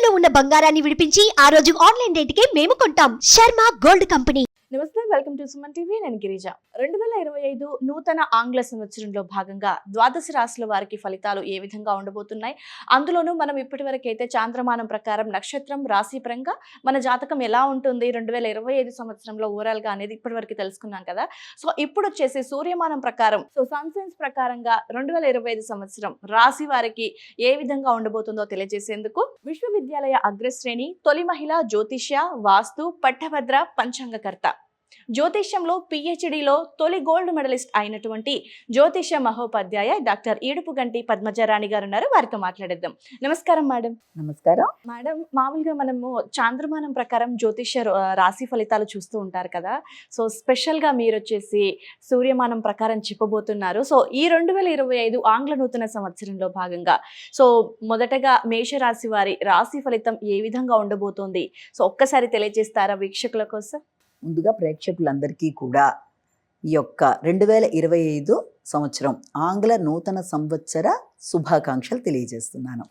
ఇంట్లో ఉన్న బంగారాన్ని విడిపించి ఆ రోజు ఆన్లైన్ రేటుకే మేము కొంటాం. Sharma gold company. నమస్తే, వెల్కమ్ టు సుమన్ టీవీ. నేను గిరిజ. 2025 నూతన ఆంగ్ల సంవత్సరంలో భాగంగా ద్వాదశ రాశుల వారికి ఫలితాలు ఏ విధంగా ఉండబోతున్నాయి, అందులోనూ మనం ఇప్పటివరకు అయితే చాంద్రమానం ప్రకారం నక్షత్రం రాశి పరంగా మన జాతకం ఎలా ఉంటుంది 2025 సంవత్సరంలో ఓవరాల్ గా అనేది ఇప్పటివరకు తెలుసుకున్నాం కదా. సో ఇప్పుడు వచ్చేసి సూర్యమానం ప్రకారం, సన్ సైన్స్ ప్రకారంగా 2025 సంవత్సరం రాశి వారికి ఏ విధంగా ఉండబోతుందో తెలియజేసేందుకు విశ్వవిద్యాలయ అగ్రశ్రేణి తొలి మహిళ జ్యోతిష్య వాస్తు పట్టభద్ర పంచాంగకర్త, జ్యోతిష్యంలో పిహెచ్డిలో తొలి గోల్డ్ మెడలిస్ట్ అయినటువంటి జ్యోతిష్య మహోపాధ్యాయ డాక్టర్ ఈడుపుగంటి పద్మజారాణి గారు ఉన్నారు. వారితో మాట్లాడేద్దాం. నమస్కారం మేడం. నమస్కారం మేడం, మామూలుగా మనము చాంద్రమానం ప్రకారం జ్యోతిష్య రాశి ఫలితాలు చూస్తూ ఉంటారు కదా. సో స్పెషల్ గా మీరు వచ్చేసి సూర్యమానం ప్రకారం చెప్పబోతున్నారు. సో ఈ 2025 ఆంగ్ల నూతన సంవత్సరంలో భాగంగా సో మొదటగా మేషరాశి వారి రాశి ఫలితం ఏ విధంగా ఉండబోతోంది, సో ఒక్కసారి తెలియజేస్తారా వీక్షకుల కోసం? ముందుగా ప్రేక్షకులందరికీ కూడా ఈ యొక్క 2025 సంవత్సరం ఆంగ్ల నూతన సంవత్సర శుభాకాంక్షలు తెలియజేస్తున్నాను.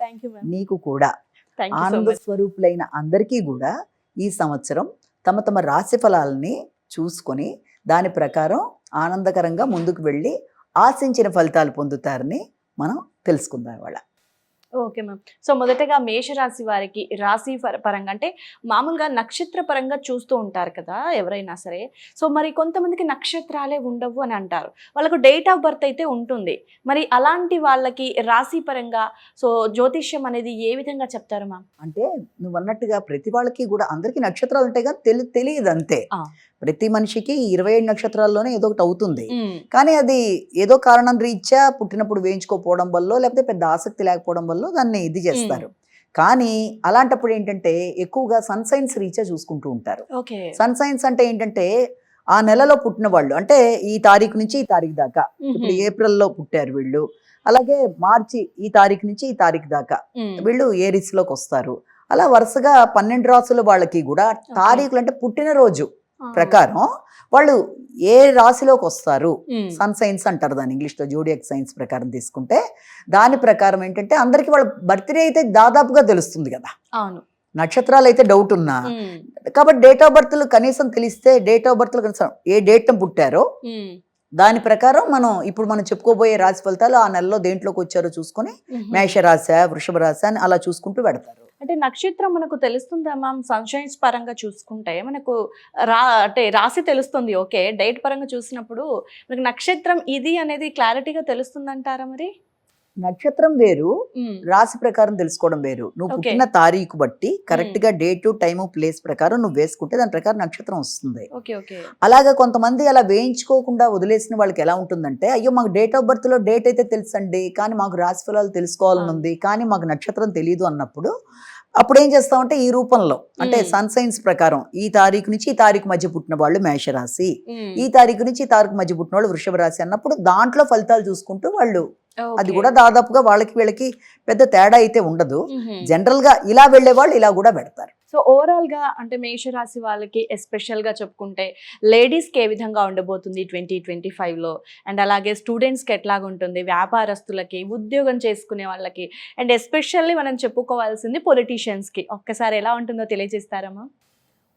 నీకు కూడా ఆనంద స్వరూపులైన అందరికీ కూడా ఈ సంవత్సరం తమ తమ రాశి ఫలాలని చూసుకొని దాని ప్రకారం ఆనందకరంగా ముందుకు వెళ్ళి ఆశించిన ఫలితాలు పొందుతారని మనం తెలుసుకుందాం ఇవాళ. Okay ma'am. సో మొదటగా మేషరాశి వారికి రాశి పరంగా అంటే మామూలుగా నక్షత్ర పరంగా చూస్తూ ఉంటారు కదా ఎవరైనా సరే. సో మరి కొంతమందికి నక్షత్రాలే ఉండవు అని అంటారు, వాళ్ళకు డేట్ ఆఫ్ బర్త్ అయితే ఉంటుంది. మరి అలాంటి వాళ్ళకి రాశి పరంగా సో జ్యోతిష్యం అనేది ఏ విధంగా చెప్తారు మ్యామ్? అంటే నువ్వు అన్నట్టుగా ప్రతి వాళ్ళకి కూడా అందరికీ నక్షత్రాలు ఉంటాయి కానీ తెలియదు అంతే. ప్రతి మనిషికి 27 నక్షత్రాల్లోనే ఏదో ఒకటి అవుతుంది, కానీ అది ఏదో కారణం రీత్యా పుట్టినప్పుడు వేయించుకోకపోవడం వల్ల లేకపోతే పెద్ద ఆసక్తి లేకపోవడం వల్ల దాన్ని ఇది చేస్తారు. కానీ అలాంటప్పుడు ఏంటంటే ఎక్కువగా సన్ సైన్స్ రీత్యా చూసుకుంటూ ఉంటారు. సన్ సైన్స్ అంటే ఏంటంటే ఆ నెలలో పుట్టిన వాళ్ళు, అంటే ఈ తారీఖు నుంచి ఈ తారీఖు దాకా, ఇప్పుడు ఏప్రిల్లో పుట్టారు వీళ్ళు, అలాగే మార్చి ఈ తారీఖు నుంచి ఈ తారీఖు దాకా వీళ్ళు ఏరిస్ లోకి వస్తారు. అలా వరుసగా 12 రాసుల వాళ్ళకి కూడా తారీఖులు అంటే పుట్టినరోజు ప్రకారం వాళ్ళు ఏ రాశిలోకి వస్తారు, సన్ సైన్స్ అంటారు దాని ఇంగ్లీష్లో, జోడియాక్ సైన్స్ ప్రకారం తీసుకుంటే దాని ప్రకారం ఏంటంటే అందరికి వాళ్ళ బర్త్డే అయితే దాదాపుగా తెలుస్తుంది కదా. నక్షత్రాలు అయితే డౌట్ ఉన్నా కాబట్టి డేట్ ఆఫ్ బర్త్లు కనీసం తెలిస్తే, డేట్ ఆఫ్ బర్త్లు కనీసం ఏ డేట్ పుట్టారో దాని ప్రకారం మనం చెప్పుకోబోయే రాశి ఫలితాలు ఆ నెలలో దేంట్లోకి వచ్చారో చూసుకొని మేషరాశి, వృషభ రాశి అని అలా చూసుకుంటూ పెడతారు. అంటే నక్షత్రం మనకు తెలుస్తుందా మ్యామ్? సన్షైన్స్ పరంగా చూసుకుంటే మనకు అంటే రాశి తెలుస్తుంది, ఓకే. డేట్ పరంగా చూసినప్పుడు మనకు నక్షత్రం ఇది అనేది క్లారిటీగా తెలుస్తుందంటారా? మరి నక్షత్రం వేరు, రాశి ప్రకారం తెలుసుకోవడం వేరు. నువ్వు పుట్టిన తారీఖు బట్టి కరెక్ట్ గా డేట్, టైము, ప్లేస్ ప్రకారం నువ్వు వేసుకుంటే దాని ప్రకారం నక్షత్రం వస్తుంది. అలాగా కొంతమంది అలా వేయించుకోకుండా వదిలేసిన వాళ్ళకి ఎలా ఉంటుందంటే, అయ్యో మాకు డేట్ ఆఫ్ బర్త్ లో డేట్ అయితే తెలుసండి కానీ మాకు రాశి ఫలాలు తెలుసుకోవాలని ఉంది కానీ మాకు నక్షత్రం తెలియదు అన్నప్పుడు అప్పుడు ఏం చేస్తామంటే ఈ రూపంలో అంటే సన్ సైన్స్ ప్రకారం ఈ తారీఖు నుంచి ఈ తారీఖు మధ్య పుట్టిన వాళ్ళు మేషరాశి, ఈ తారీఖు నుంచి ఈ తారీఖు మధ్య పుట్టిన వాళ్ళు వృషభ రాశి అన్నప్పుడు దాంట్లో ఫలితాలు చూసుకుంటూ వాళ్ళు అది కూడా దాదాపుగా వాళ్ళకి వీళ్ళకి పెద్ద తేడా అయితే ఉండదు. జనరల్ గా ఇలా వెళ్లే వాళ్ళు ఇలా కూడా పెడతారు. సో ఓవరాల్ గా అంటే మేషరాశి వాళ్ళకి ఎస్పెషల్ గా చెప్పుకుంటే లేడీస్ కి ఏ విధంగా ఉండబోతుంది 2025 లో, అండ్ అలాగే స్టూడెంట్స్ కి ఎట్లాగా ఉంటుంది, వ్యాపారస్తులకి, ఉద్యోగం చేసుకునే వాళ్ళకి, అండ్ ఎస్పెషల్లీ మనం చెప్పుకోవాల్సింది పొలిటీషియన్స్ కి ఒక్కసారి ఎలా ఉంటుందో తెలియజేస్తారమ్మా?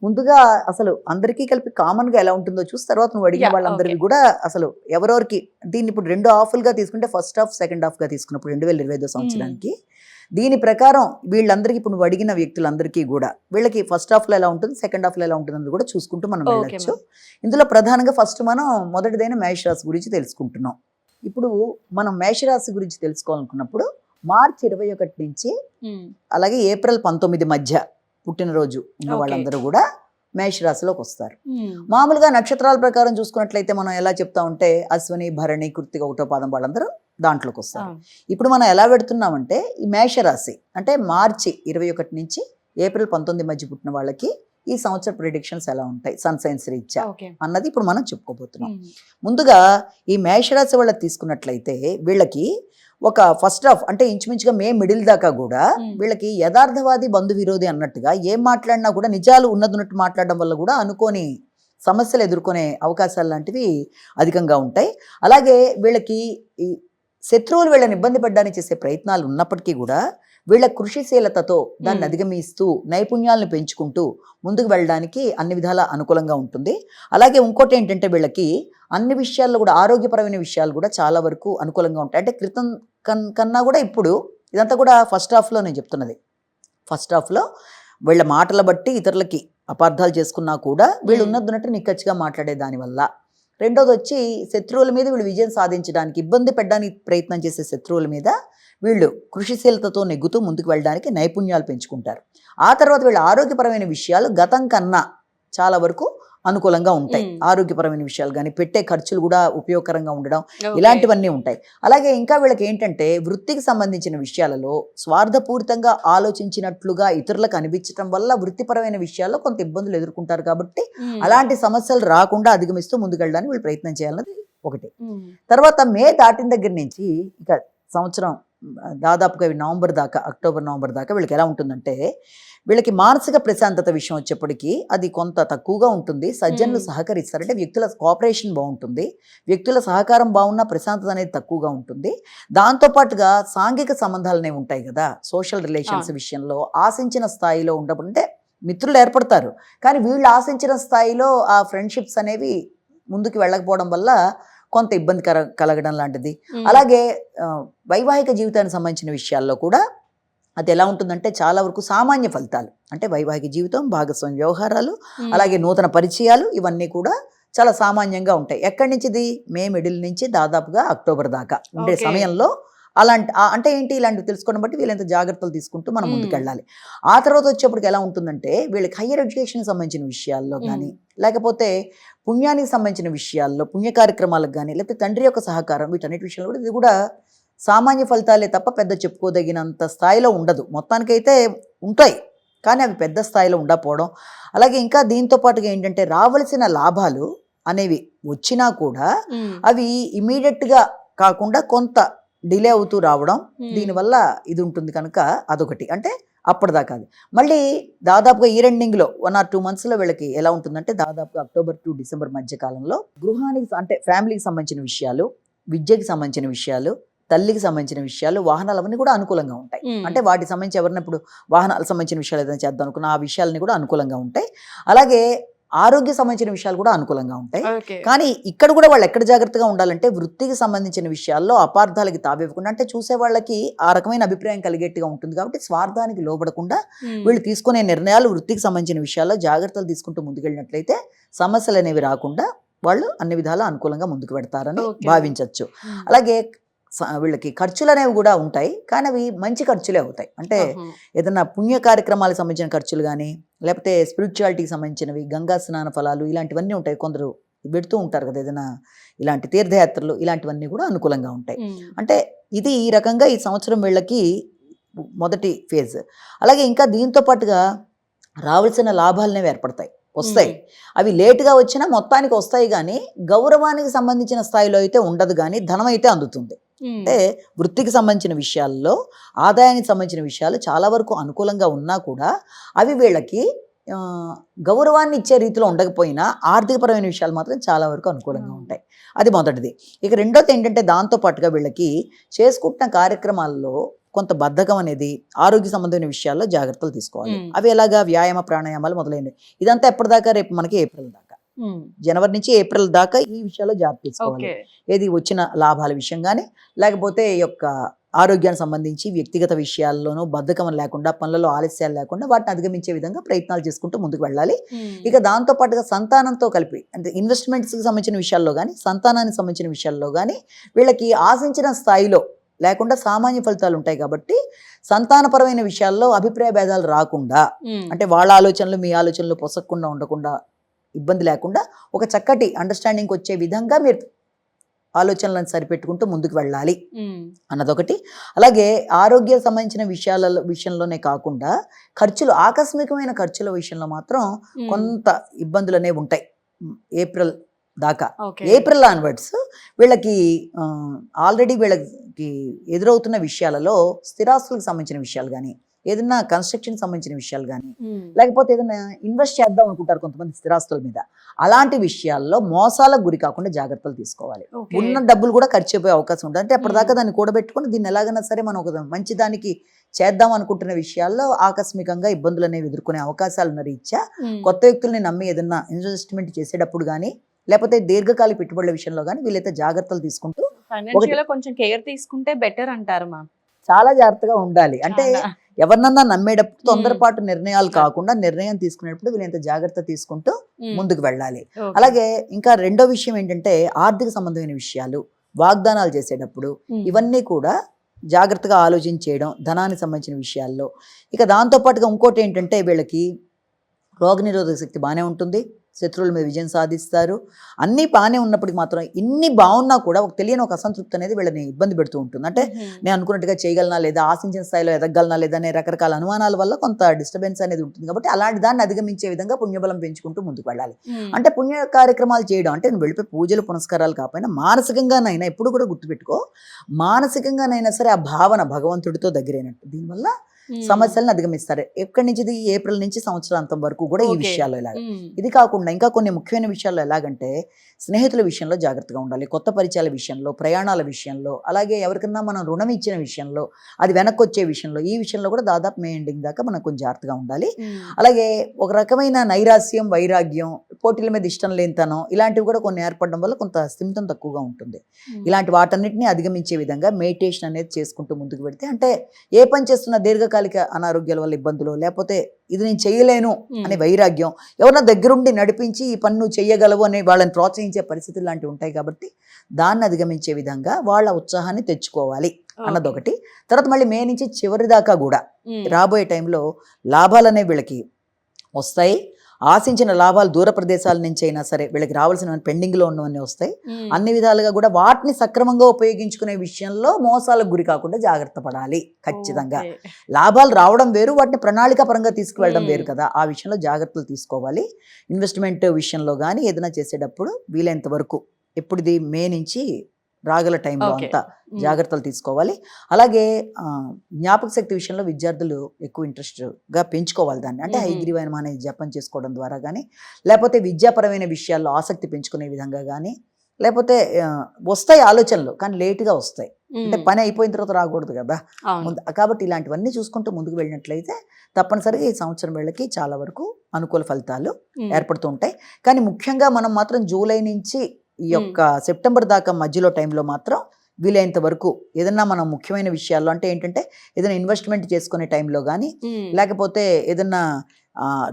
ముందుగా అసలు అందరికీ కలిపి కామన్ గా ఎలా ఉంటుందో చూసి తర్వాత నువ్వు అడిగిన వాళ్ళందరికీ కూడా అసలు ఎవరెవరికి దీన్ని ఇప్పుడు 2 హాఫ్లుగా తీసుకుంటే ఫస్ట్ హాఫ్ సెకండ్ హాఫ్ గా తీసుకున్నప్పుడు 2025 సంవత్సరానికి దీని ప్రకారం వీళ్ళందరికీ ఇప్పుడు నువ్వు అడిగిన వ్యక్తులందరికీ కూడా వీళ్ళకి ఫస్ట్ హాఫ్ లో ఎలా ఉంటుంది, సెకండ్ హాఫ్ లో ఎలా ఉంటుంది అని కూడా చూసుకుంటూ మనం వెళ్ళచ్చు. ఇందులో ప్రధానంగా ఫస్ట్ మనం మొదటిదైన మేషరాశి గురించి తెలుసుకుంటున్నాం. ఇప్పుడు మనం మేషరాశి గురించి తెలుసుకోవాలనుకున్నప్పుడు మార్చి 21 నుంచి అలాగే ఏప్రిల్ 19 మధ్య పుట్టినరోజు ఉన్న వాళ్ళందరూ కూడా మేషరాశిలోకి వస్తారు. మామూలుగా నక్షత్రాల ప్రకారం చూసుకున్నట్లయితే మనం ఎలా చెప్తా ఉంటే అశ్విని, భరణి, కృత్తిక, 1వ పాదం వాళ్ళందరూ దాంట్లోకి వస్తారు. ఇప్పుడు మనం ఎలా పెడుతున్నామంటే ఈ మేషరాశి అంటే మార్చి 21 నుంచి ఏప్రిల్ 19 మధ్య పుట్టిన వాళ్ళకి ఈ సంవత్సర ప్రిడిక్షన్స్ ఎలా ఉంటాయి సన్ సైన్స్ రీత్యా అన్నది ఇప్పుడు మనం చెప్పుకోబోతున్నాం. ముందుగా ఈ మేషరాశి వాళ్ళకి తీసుకున్నట్లయితే వీళ్ళకి ఒక ఫస్ట్ హాఫ్ అంటే ఇంచుమించుగా మే మిడిల్ దాకా కూడా వీళ్ళకి యథార్థవాది బంధు విరోధి అన్నట్టుగా ఏం మాట్లాడినా కూడా నిజాలు ఉన్నట్టు మాట్లాడడం వల్ల కూడా అనుకోని సమస్యలు ఎదుర్కొనే అవకాశాలు లాంటివి అధికంగా ఉంటాయి. అలాగే వీళ్ళకి ఈ శత్రువులు వీళ్ళని ఇబ్బంది పడడానికి చేసే ప్రయత్నాలు ఉన్నప్పటికీ కూడా వీళ్ళ కృషిశీలతతో దాన్ని మ్మ్. అధిగమిస్తూ నైపుణ్యాలను పెంచుకుంటూ ముందుకు వెళ్ళడానికి అన్ని విధాల అనుకూలంగా ఉంటుంది. అలాగే ఇంకోటి ఏంటంటే వీళ్ళకి అన్ని విషయాల్లో కూడా ఆరోగ్యపరమైన విషయాలు కూడా చాలా వరకు అనుకూలంగా ఉంటాయి. అంటే క్రితం కన్నా కూడా ఇప్పుడు ఇదంతా కూడా ఫస్ట్ హాఫ్లో నేను చెప్తున్నది. ఫస్ట్ హాఫ్లో వీళ్ళ మాటల బట్టి ఇతరులకి అపార్థాలు చేసుకున్నా కూడా వీళ్ళు ఉన్నట్టు నిక్కచ్చిగా మాట్లాడే దానివల్ల. రెండోది వచ్చి శత్రువుల మీద వీళ్ళు విజయం సాధించడానికి, ఇబ్బంది పెట్టడానికి ప్రయత్నం చేసే శత్రువుల మీద వీళ్ళు కృషిశీలతతో నెగ్గుతూ ముందుకు వెళ్ళడానికి నైపుణ్యాలు పెంచుకుంటారు. ఆ తర్వాత వీళ్ళ ఆరోగ్యపరమైన విషయాలు గతం కన్నా చాలా వరకు అనుకూలంగా ఉంటాయి. ఆరోగ్యపరమైన విషయాలు కానీ పెట్టే ఖర్చులు కూడా ఉపయోగకరంగా ఉండడం, ఇలాంటివన్నీ ఉంటాయి. అలాగే ఇంకా వీళ్ళకి ఏంటంటే వృత్తికి సంబంధించిన విషయాలలో స్వార్థపూరితంగా ఆలోచించినట్లుగా ఇతరులకు అనిపించడం వల్ల వృత్తిపరమైన విషయాల్లో కొంత ఇబ్బందులు ఎదుర్కొంటారు. కాబట్టి అలాంటి సమస్యలు రాకుండా అధిగమిస్తూ ముందుకెళ్ళడానికి వీళ్ళు ప్రయత్నం చేయాలన్నది ఒకటి. తర్వాత మే దాటిన దగ్గర నుంచి ఇక సంవత్సరం దాదాపుగా నవంబర్ దాకా, అక్టోబర్ నవంబర్ దాకా వీళ్ళకి ఎలా ఉంటుందంటే వీళ్ళకి మానసిక ప్రశాంతత విషయం వచ్చేప్పటికీ అది కొంత తక్కువగా ఉంటుంది. సజ్జనులు సహకరిస్తారు, అంటే వ్యక్తుల కోఆపరేషన్ బాగుంటుంది, వ్యక్తుల సహకారం బాగున్నా ప్రశాంతత అనేది తక్కువగా ఉంటుంది. దాంతోపాటుగా సాంఘిక సంబంధాలు అనేవి ఉంటాయి కదా, సోషల్ రిలేషన్స్ విషయంలో ఆశించిన స్థాయిలో ఉండకుంటే మిత్రులు ఏర్పడతారు, కానీ వీళ్ళు ఆశించిన స్థాయిలో ఆ ఫ్రెండ్షిప్స్ అనేవి ముందుకు వెళ్ళకపోవడం వల్ల కొంత ఇబ్బంది కలగడం లాంటిది. అలాగే వైవాహిక జీవితానికి సంబంధించిన విషయాల్లో కూడా అది ఎలా ఉంటుందంటే చాలా వరకు సామాన్య ఫలితాలు, అంటే వైవాహిక జీవితం, భాగస్వామ్య వ్యవహారాలు, అలాగే నూతన పరిచయాలు, ఇవన్నీ కూడా చాలా సామాన్యంగా ఉంటాయి. ఎక్కడి నుంచి ఇది మే మిడిల్ నుంచి దాదాపుగా అక్టోబర్ దాకా ఉండే సమయంలో అలాంటి అంటే ఏంటి ఇలాంటివి తెలుసుకోవడం బట్టి వీళ్ళంత జాగ్రత్తలు తీసుకుంటూ మనం ముందుకెళ్ళాలి. ఆ తర్వాత వచ్చేప్పటికి ఎలా ఉంటుందంటే వీళ్ళకి హయ్యర్ ఎడ్యుకేషన్కి సంబంధించిన విషయాల్లో కానీ, లేకపోతే పుణ్యానికి సంబంధించిన విషయాల్లో, పుణ్య కార్యక్రమాలకు కానీ, లేకపోతే తండ్రి యొక్క సహకారం, వీటన్నిటి విషయాల్లో కూడా ఇది కూడా సామాన్య ఫలితాలే తప్ప పెద్ద చెప్పుకోదగినంత స్థాయిలో ఉండదు. మొత్తానికైతే ఉంటాయి కానీ అవి పెద్ద స్థాయిలో ఉండకపోవడం. అలాగే ఇంకా దీంతో పాటుగా ఏంటంటే రావాల్సిన లాభాలు అనేవి వచ్చినా కూడా అవి ఇమీడియట్గా కాకుండా కొంత డిలే అవుతూ రావడం, దీనివల్ల ఇది ఉంటుంది కనుక అదొకటి. అంటే అప్పటిదాకా అది మళ్ళీ దాదాపుగా ఈ రెండింగ్లో 1 or 2 monthsలో వీళ్ళకి ఎలా ఉంటుందంటే దాదాపుగా అక్టోబర్ టు డిసెంబర్ మధ్య కాలంలో గృహానికి అంటే ఫ్యామిలీకి సంబంధించిన విషయాలు, విద్యకి సంబంధించిన విషయాలు, తల్లికి సంబంధించిన విషయాలు, వాహనాలు అవన్నీ కూడా అనుకూలంగా ఉంటాయి. అంటే వాటికి సంబంధించి ఎవరిని ఇప్పుడు వాహనాలకు సంబంధించిన విషయాలు ఏదైనా చేద్దాం అనుకున్న ఆ విషయాలని కూడా అనుకూలంగా ఉంటాయి. అలాగే ఆరోగ్య సంబంధించిన విషయాలు కూడా అనుకూలంగా ఉంటాయి. కానీ ఇక్కడ కూడా వాళ్ళు ఎక్కడ జాగ్రత్తగా ఉండాలంటే వృత్తికి సంబంధించిన విషయాల్లో అపార్థాలకి తావివ్వకుండా, అంటే చూసే వాళ్ళకి ఆ రకమైన అభిప్రాయం కలిగేట్టుగా ఉంటుంది. కాబట్టి స్వార్థానికి లోబడకుండా వీళ్ళు తీసుకునే నిర్ణయాలు వృత్తికి సంబంధించిన విషయాల్లో జాగ్రత్తలు తీసుకుంటూ ముందుకెళ్ళినట్లయితే సమస్యలు అనేవి రాకుండా వాళ్ళు అన్ని విధాలా అనుకూలంగా ముందుకు పెడతారని భావించవచ్చు. అలాగే వీళ్ళకి ఖర్చులు అనేవి కూడా ఉంటాయి, కానీ అవి మంచి ఖర్చులే అవుతాయి. అంటే ఏదైనా పుణ్య కార్యక్రమాలకు సంబంధించిన ఖర్చులు కానీ, లేకపోతే స్పిరిచువాలిటీకి సంబంధించినవి, గంగా స్నాన ఫలాలు, ఇలాంటివన్నీ ఉంటాయి. కొందరు పెడుతూ ఉంటారు కదా ఏదైనా ఇలాంటి తీర్థయాత్రలు, ఇలాంటివన్నీ కూడా అనుకూలంగా ఉంటాయి. అంటే ఇది ఈ రకంగా ఈ సంవత్సరం వీళ్ళకి మొదటి ఫేజ్. అలాగే ఇంకా దీంతో పాటుగా రావాల్సిన లాభాలు అనేవి ఏర్పడతాయి, వస్తాయి. అవి లేటుగా వచ్చినా మొత్తానికి వస్తాయి, కానీ గౌరవానికి సంబంధించిన స్థాయిలో అయితే ఉండదు, కానీ ధనం అయితే అందుతుంది. అంటే వృత్తికి సంబంధించిన విషయాల్లో, ఆదాయానికి సంబంధించిన విషయాలు చాలా వరకు అనుకూలంగా ఉన్నా కూడా అవి వీళ్ళకి గౌరవాన్ని ఇచ్చే రీతిలో ఉండకపోయినా ఆర్థికపరమైన విషయాలు మాత్రం చాలా వరకు అనుకూలంగా ఉంటాయి. అది మొదటిది. ఇక రెండోది ఏంటంటే దాంతోపాటుగా వీళ్ళకి చేసుకుంటున్న కార్యక్రమాల్లో కొంత బద్ధకం అనేది, ఆరోగ్య సంబంధమైన విషయాల్లో జాగ్రత్తలు తీసుకోవాలి. అవి ఎలాగా వ్యాయామ, ప్రాణాయామాలు మొదలైనవి. ఇదంతా ఎప్పటిదాకా? రేపు మనకి ఏప్రిల్ దాకా, జనవరి నుంచి ఏప్రిల్ దాకా ఈ విషయాల్లో జాగ్రత్త తీసుకోవాలి. ఏది వచ్చిన లాభాల విషయం కానీ, లేకపోతే ఈ యొక్క ఆరోగ్యానికి సంబంధించి వ్యక్తిగత విషయాల్లోనూ బద్ధకం లేకుండా, పనులలో ఆలస్యాలు లేకుండా వాటిని అధిగమించే విధంగా ప్రయత్నాలు చేసుకుంటూ ముందుకు వెళ్ళాలి. ఇక దాంతో పాటుగా సంతానంతో కలిపి, అంటే ఇన్వెస్ట్మెంట్స్కి సంబంధించిన విషయాల్లో కానీ, సంతానానికి సంబంధించిన విషయాల్లో కానీ వీళ్ళకి ఆశించిన స్థాయిలో లేకుండా సామాన్య ఫలితాలు ఉంటాయి. కాబట్టి సంతానపరమైన విషయాల్లో అభిప్రాయ భేదాలు రాకుండా, అంటే వాళ్ళ ఆలోచనలు మీ ఆలోచనలు పొసగకుండా ఉండకుండా, ఇబ్బంది లేకుండా ఒక చక్కటి అండర్స్టాండింగ్కి వచ్చే విధంగా మీరు ఆలోచనలను సరిపెట్టుకుంటూ ముందుకు వెళ్ళాలి అన్నదొకటి. అలాగే ఆరోగ్య సంబంధించిన విషయంలోనే కాకుండా ఖర్చులు, ఆకస్మికమైన ఖర్చుల విషయంలో మాత్రం కొంత ఇబ్బందులు అనేవి ఉంటాయి ఏప్రిల్ దాకా. ఏప్రిల్ ఆన్వర్డ్స్ వీళ్ళకి ఆల్రెడీ వీళ్ళకి ఎదురవుతున్న విషయాలలో స్థిరాస్తులకు సంబంధించిన విషయాలు కానీ, ఏదైనా కన్స్ట్రక్షన్ సంబంధించిన విషయాలు కానీ లేకపోతే ఏదైనా ఇన్వెస్ట్ చేద్దాం అనుకుంటారు కొంతమంది స్థిరాస్తుల మీద, అలాంటి విషయాల్లో మోసాలకు గురి కాకుండా జాగ్రత్తలు తీసుకోవాలి. ఉన్న డబ్బులు కూడా ఖర్చు అయిపోయే అవకాశం ఉంటుంది. అంటే అప్పటిదాకా దాన్ని కూడబెట్టుకుని దీన్ని ఎలాగైనా సరే మనం ఒక మంచి దానికి చేద్దాం అనుకుంటున్న విషయాల్లో ఆకస్మికంగా ఇబ్బందులు అనేవి ఎదుర్కొనే అవకాశాలు ఉన్న రీత్యా కొత్త వ్యక్తుల్ని నమ్మి ఏదైనా ఇన్వెస్ట్మెంట్ చేసేటప్పుడు కానీ లేకపోతే దీర్ఘకాలిక పెట్టుబడుల విషయంలో కానీ వీళ్ళైతే జాగ్రత్తలు తీసుకుంటూ ఫైనాన్షియల్ కొంచెం కేర్ తీసుకుంటే బెటర్ అంటారు మా. చాలా జాగ్రత్తగా ఉండాలి. అంటే ఎవరినన్నా నమ్మేటప్పుడు తొందరపాటు నిర్ణయాలు కాకుండా నిర్ణయం తీసుకునేటప్పుడు వీళ్ళంత జాగ్రత్త తీసుకుంటూ ముందుకు వెళ్ళాలి. అలాగే ఇంకా రెండో విషయం ఏంటంటే ఆర్థిక సంబంధమైన విషయాలు, వాగ్దానాలు చేసేటప్పుడు ఇవన్నీ కూడా జాగ్రత్తగా ఆలోచించేయడం ధనానికి సంబంధించిన విషయాల్లో. ఇక దాంతోపాటుగా ఇంకోటి ఏంటంటే వీళ్ళకి రోగనిరోధక శక్తి బాగానే ఉంటుంది, శత్రువుల మీద విజయం సాధిస్తారు. అన్నీ బాగానే ఉన్నప్పటికీ మాత్రం ఇన్ని బాగున్నా కూడా ఒక తెలియని ఒక అసంతృప్తి అనేది వీళ్ళని ఇబ్బంది పెడుతూ ఉంటుంది. అంటే నేను అనుకున్నట్టుగా చేయగలనా లేదా, ఆశించిన స్థాయిలో ఎదగలనా లేదా అనే రకరకాల అనుమానాల వల్ల కొంత డిస్టర్బెన్స్ అనేది ఉంటుంది. కాబట్టి అలాంటి దాన్ని అధిగమించే విధంగా పుణ్యబలం పెంచుకుంటూ ముందుకు వెళ్ళాలి. అంటే పుణ్య కార్యక్రమాలు చేయడం అంటే నువ్వు వెళ్ళిపోయి పూజలు పునస్కారాలు కాకపోయినా మానసికంగానైనా ఎప్పుడు కూడా గుర్తుపెట్టుకో, మానసికంగానైనా సరే ఆ భావన భగవంతుడితో దగ్గరైనట్టు. దీనివల్ల సమస్యలను అధిగమిస్తారు. ఎక్కడి నుంచి ఇది ఏప్రిల్ నుంచి సంవత్సరాంతం వరకు కూడా ఈ విషయాల్లో ఎలాగ. ఇది కాకుండా ఇంకా కొన్ని ముఖ్యమైన విషయాల్లో ఎలాగంటే స్నేహితుల విషయంలో జాగ్రత్తగా ఉండాలి, కొత్త పరిచయాల విషయంలో, ప్రయాణాల విషయంలో, అలాగే ఎవరికన్నా మనం రుణం ఇచ్చిన విషయంలో, అది వెనక్కి వచ్చే విషయంలో, ఈ విషయంలో కూడా దాదాపు మే ఎండింగ్ దాకా మనం కొంచెం జాగ్రత్తగా ఉండాలి. అలాగే ఒక రకమైన నైరాస్యం, వైరాగ్యం, పోటీల మీద ఇష్టం లేనితనం ఇలాంటివి కూడా కొన్ని ఏర్పడడం వల్ల కొంత స్థిమితం తక్కువగా ఉంటుంది. ఇలాంటి వాటన్నిటిని అధిగమించే విధంగా మెడిటేషన్ అనేది చేసుకుంటూ ముందుకు పెడితే, అంటే ఏ పని చేస్తున్న దీర్ఘకాలిక అనారోగ్యాల వల్ల ఇబ్బందులు, లేకపోతే ఇది నేను చేయలేను అనే వైరాగ్యం, ఎవరన్నా దగ్గరుండి నడిపించి ఈ పని నువ్వు చెయ్యగలవు అనే వాళ్ళని ప్రోత్సహించే పరిస్థితులు లాంటివి ఉంటాయి. కాబట్టి దాన్ని అధిగమించే విధంగా వాళ్ళ ఉత్సాహాన్ని తెచ్చుకోవాలి అన్నదొకటి. తర్వాత మళ్ళీ మే నుంచి చివరి దాకా కూడా రాబోయే టైంలో లాభాలు అనేవి వీళ్ళకి వస్తాయి. ఆశించిన లాభాలు దూర ప్రదేశాల నుంచి అయినా సరే వీళ్ళకి రావాల్సిన పెండింగ్లో ఉన్నవన్నీ వస్తాయి. అన్ని విధాలుగా కూడా వాటిని సక్రమంగా ఉపయోగించుకునే విషయంలో మోసాలకు గురి కాకుండా జాగ్రత్త పడాలి. ఖచ్చితంగా లాభాలు రావడం వేరు, వాటిని ప్రణాళిక పరంగా తీసుకువెళ్ళడం వేరు కదా. ఆ విషయంలో జాగ్రత్తలు తీసుకోవాలి. ఇన్వెస్ట్మెంట్ విషయంలో కానీ ఏదైనా చేసేటప్పుడు వీలైనంత వరకు ఎప్పుడు ఇది మే నుంచి రాగల టైంలో అంతా జాగ్రత్తలు తీసుకోవాలి. అలాగే జ్ఞాపక శక్తి విషయంలో విద్యార్థులు ఎక్కువ ఇంట్రెస్ట్గా పెంచుకోవాలి దాన్ని. అంటే హైగ్రీవైన అనే జపం చేసుకోవడం ద్వారా కానీ, లేకపోతే విద్యాపరమైన విషయాల్లో ఆసక్తి పెంచుకునే విధంగా కానీ, లేకపోతే వస్తాయి ఆలోచనలు కానీ లేటుగా వస్తాయి. అంటే పని అయిపోయిన తర్వాత రాకూడదు కదా ముందు. కాబట్టి ఇలాంటివన్నీ చూసుకుంటూ ముందుకు వెళ్ళినట్లయితే తప్పనిసరిగా ఈ సంవత్సరం వేళకి చాలా వరకు అనుకూల ఫలితాలు ఏర్పడుతూ ఉంటాయి. కానీ ముఖ్యంగా మనం మాత్రం జూలై నుంచి ఈ యొక్క సెప్టెంబర్ దాకా మధ్యలో టైంలో మాత్రం వీలైనంత వరకు ఏదన్నా మనం ముఖ్యమైన విషయాల్లో, అంటే ఏంటంటే ఏదైనా ఇన్వెస్ట్మెంట్ చేసుకునే టైంలో కానీ, లేకపోతే ఏదన్నా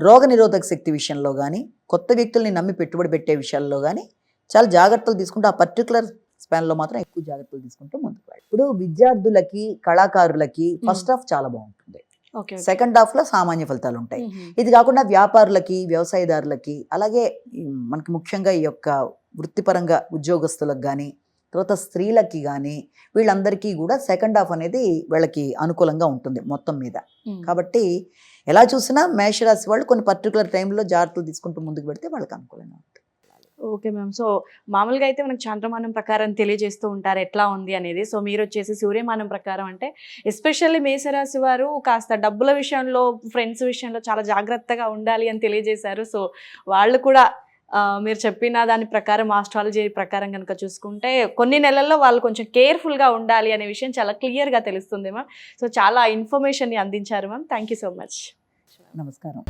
రోగ నిరోధక శక్తి విషయంలో కానీ, కొత్త వ్యక్తుల్ని నమ్మి పెట్టుబడి పెట్టే విషయాల్లో కానీ చాలా జాగ్రత్తలు తీసుకుంటూ ఆ పర్టికులర్ స్పాన్లో మాత్రం ఎక్కువ జాగ్రత్తలు తీసుకుంటూ ముందుకు వెళ్ళాలి. ఇప్పుడు విద్యార్థులకి, కళాకారులకి ఫస్ట్ హాఫ్ చాలా బాగుంటుంది, సెకండ్ హాఫ్ లో సామాన్య ఫలితాలు ఉంటాయి. ఇది కాకుండా వ్యాపారులకి, వ్యవసాయదారులకి, అలాగే మనకి ముఖ్యంగా ఈ యొక్క వృత్తిపరంగా ఉద్యోగస్తులకు కానీ, తర్వాత స్త్రీలకి కానీ, వీళ్ళందరికీ కూడా సెకండ్ హాఫ్ అనేది వీళ్ళకి అనుకూలంగా ఉంటుంది మొత్తం మీద. కాబట్టి ఎలా చూసినా మేషరాశి వాళ్ళు కొన్ని పర్టికులర్ టైంలో జాగ్రత్తలు తీసుకుంటూ ముందుకు పెడితే వాళ్ళకి అనుకూలంగా ఉంటుంది. Okay ma'am. సో మామూలుగా అయితే మనకు చాంద్రమానం ప్రకారం తెలియజేస్తూ ఉంటారు ఎట్లా ఉంది అనేది. సో మీరు వచ్చేసి సూర్యమానం ప్రకారం అంటే ఎస్పెషల్లీ మేషరాశి వారు కాస్త డబ్బుల విషయంలో, ఫ్రెండ్స్ విషయంలో చాలా జాగ్రత్తగా ఉండాలి అని తెలియజేశారు. సో వాళ్ళు కూడా మీరు చెప్పిన దాని ప్రకారం, ఆస్ట్రాలజీ ప్రకారం కనుక చూసుకుంటే కొన్ని నెలల్లో వాళ్ళు కొంచెం కేర్ఫుల్గా ఉండాలి అనే విషయం చాలా క్లియర్గా తెలుస్తుంది మ్యామ్. సో చాలా ఇన్ఫర్మేషన్ని అందించారు ma'am. Thank you so much. నమస్కారం.